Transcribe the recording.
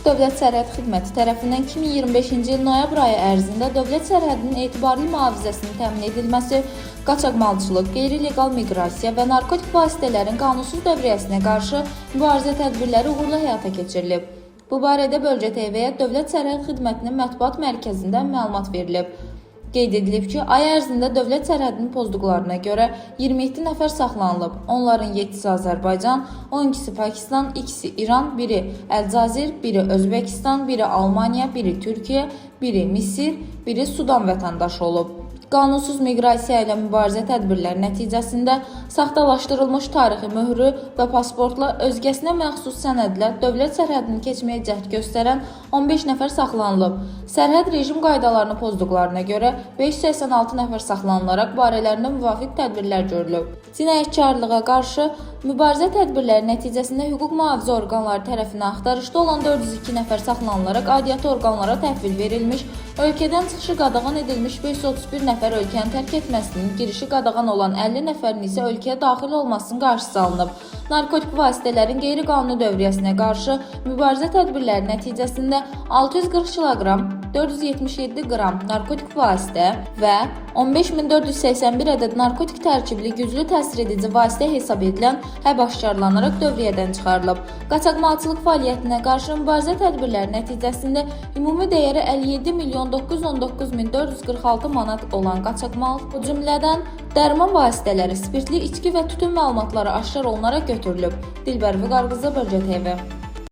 Dövlət Sərhəd Xidməti tərəfindən 2025-ci il noyabr ayı ərzində dövlət sərhədinin etibarlı mühafizəsinin təmin edilməsi, qaçaqmalçılıq, qeyri-legal miqrasiya və narkotik vasitələrin qanunsuz dövriyyəsinə qarşı mübarizə tədbirləri uğurla həyata keçirilib. Bu barədə Bölgə TV-yə Dövlət Sərhəd Xidmətinin mətbuat mərkəzindən məlumat verilib. Qeyd edilib ki, ay ərzində dövlət sərhədini pozduqlarına görə 27 nəfər saxlanılıb. Onların 7-si Azərbaycan, 12-si Pakistan, 2-si İran, biri Əlcazir, biri Özbəkistan, biri Almaniya, biri Türkiyə, biri Misir, biri Sudan vətəndaşı olub. Qanunsuz miqrasiya ilə mübarizə tədbirləri nəticəsində saxtalaşdırılmış tarixi möhrü və pasportla özgəsinə məxsus sənədlə dövlət sərhədini keçməyə cəhd göstərən 15 nəfər saxlanılıb. Sərhəd rejim qaydalarını pozduqlarına görə 586 nəfər saxlanılaraq barələrində müvafiq tədbirlər görülüb. Cinayətkarlığa qarşı mübarizə tədbirləri nəticəsində hüquq mühafizə orqanları tərəfindən axtarışda olan 402 nəfər saxlanılaraq aidiyyatı orqanlara təhvil verilmiş, ölkədən çıxışı qadağan edilmiş 531 nəfər ölkəni tərk etməsinin, girişi qadağan olan 50 nəfərin isə ölkəyə daxil olmasının qarşısı alınıb. Narkotik vasitələrin qeyri-qanuni dövriyyəsinə qarşı mübarizə tədbirləri nəticəsində 640 kiloqram, 477 qram narkotik vasitə və 15481 ədəd narkotik tərkibli güclü təsir edici vasitə hesab edilən həb aşkarlanaraq dövriyyədən çıxarılıb. Qaçaqmalçılıq fəaliyyətinə qarşı mübarizə tədbirləri nəticəsində ümumi dəyəri 57 milyon 919 min 446 manat olan qaçaqmal, o cümlədən dərman vasitələri, spirtli içki və tütün məlumatları aşkar olunaraq götürülüb. Dilbər Vüqar qızı, Bölgə TV.